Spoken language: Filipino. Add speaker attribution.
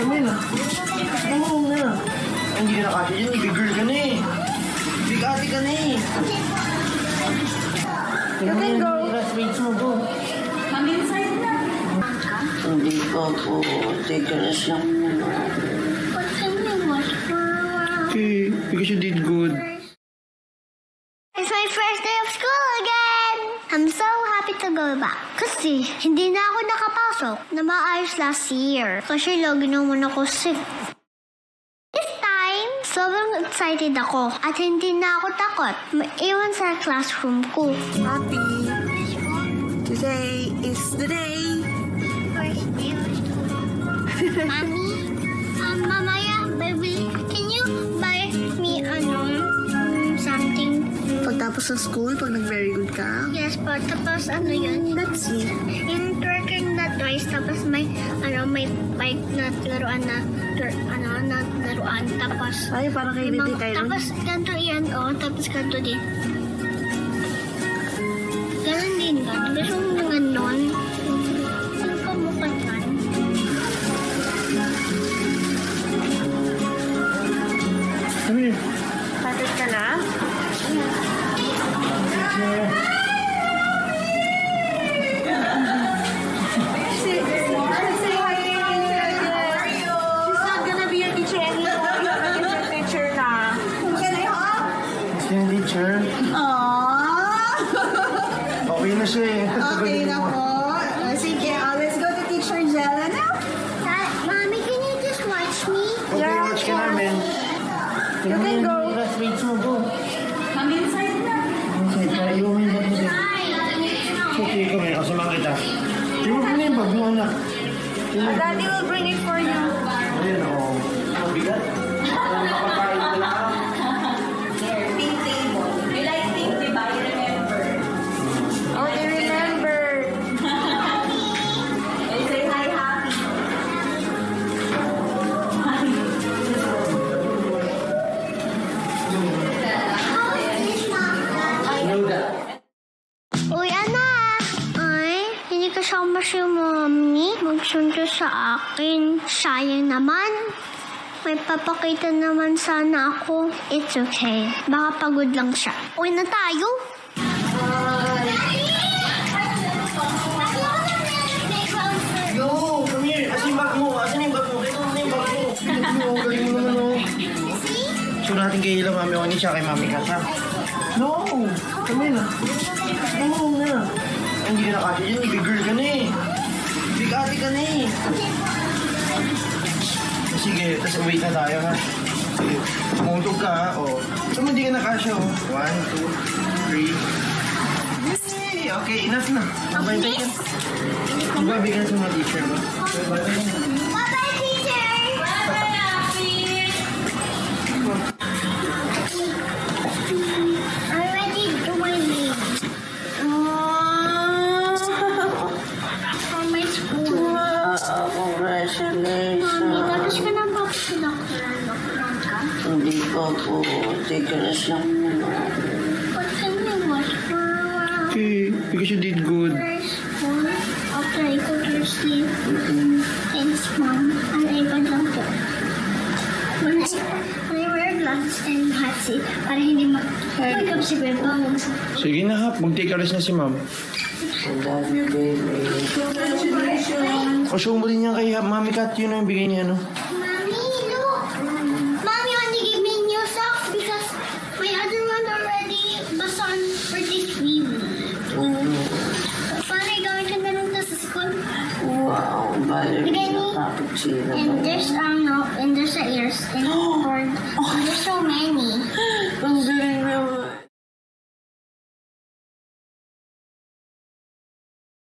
Speaker 1: Kami na. Oo na. Hindi ka nakasya dyan. Big girl ka na eh. Big ate ka na eh.
Speaker 2: You can go.
Speaker 1: Classmates mo po.
Speaker 2: Come inside na.
Speaker 1: Hindi pa po. Take a rest lang muna.
Speaker 3: But can we watch for a while?
Speaker 1: Okay, because you did good.
Speaker 3: It's my first day of school again! I'm so happy to go back. Kasi hindi na ako nakapasok na maayos last year. Kasi lagi naman ako sick. This time, sobrang excited ako at hindi na ako takot maiwan sa classroom ko.
Speaker 2: Happy. Today is the day.
Speaker 3: First day of school. Mommy, mamaya, baby, can you buy me something?
Speaker 2: Pagtapos ng school, pag nag-very good ka,
Speaker 3: Yes po, tapos yun?
Speaker 2: let's see.
Speaker 3: Yung twerking na twice, tapos may bike na laruan tapos
Speaker 2: Ay, parang kay Binti tayo nun.
Speaker 3: tapos ganito yan, tapos ganito din. Ganon din ka. Gusto mo ganon? Saan ka mo ka dyan?
Speaker 1: Come here.
Speaker 2: Tapos ka na? Say hi to your teacher. She's not gonna be your teacher anymore. She's gonna be your teacher na. Can I hug?
Speaker 1: Yan, teacher. Okay na siya eh.
Speaker 2: Okay na po. Sige, let's go to Teacher Jella now.
Speaker 3: Mommy, can you just watch me?
Speaker 1: Okay,
Speaker 2: Yeah,
Speaker 1: watch ka namin.
Speaker 2: You can go.
Speaker 1: Classmates mo po.
Speaker 2: Come inside na.
Speaker 1: Okay, kaya iwan mo yung bag mo din. Okay, kami. Kasama kita. Tingnan mo na yung bag mo, anak.
Speaker 2: Daddy will bring it for you.
Speaker 1: Ayun, oo. Mabigat. Makakain ka lang.
Speaker 2: Pink table. You like pink, di ba? You remember. Oh, they remember. They say hi, happy.
Speaker 1: I know that.
Speaker 3: Uy, anak! Ay, hindi kasama si mommy. Magsundo sa akin. Sayang naman. May papakita naman sana ako. It's okay. Baka pagod lang siya. Uy na tayo.
Speaker 1: Yo, come here. Asan yung bag mo? Asan yung bag mo? Ito na yung bag mo. Galing mo, galing mo naman, oh. So natin kay Hila, Mami Oni, siya kay Mami Kat, ha? No! Kami na. Oo na. Hindi ka nakasya dyan. Big girl ka na eh. Big ate ka na eh. Sige, tapos wait na tayo, ha? Sige, tumutog ka, ha? O. So, hindi ka nakasya, oh. 1, 2, 3. Yay! Okay, enough na. Bye-bye ka. Bye-bye sa mga teacher mo. Bye-bye.
Speaker 3: Bye-bye, teacher!
Speaker 2: Bye, happy.
Speaker 3: I'm ready to win. For my school.
Speaker 1: Congratulations.
Speaker 3: Mommy, tapos ka na ba pinakulalang ka?
Speaker 1: Hindi pa po. Take a rest lang muna.
Speaker 3: But can we watch for a while?
Speaker 1: Okay, because you did good.
Speaker 3: First one, after I go to sleep. Thanks, Mom. Ang lang po. When I wear glasses and hot seat para hindi mag-up si Grandpa.
Speaker 1: Sige na, hap. Mag-take a rest na si ma'am. O, show mo din yan kay Mami Kat. Yun ang bigay niya, no?
Speaker 3: Mommy, look! Mommy only gave me new socks because my other one already was on for this week. Paano gawin ka na lang to sa school?
Speaker 1: Wow, bali.
Speaker 3: Bigay ni...
Speaker 1: Cappuccino.
Speaker 3: And there's no, and there's a ears and cord. And there's so many.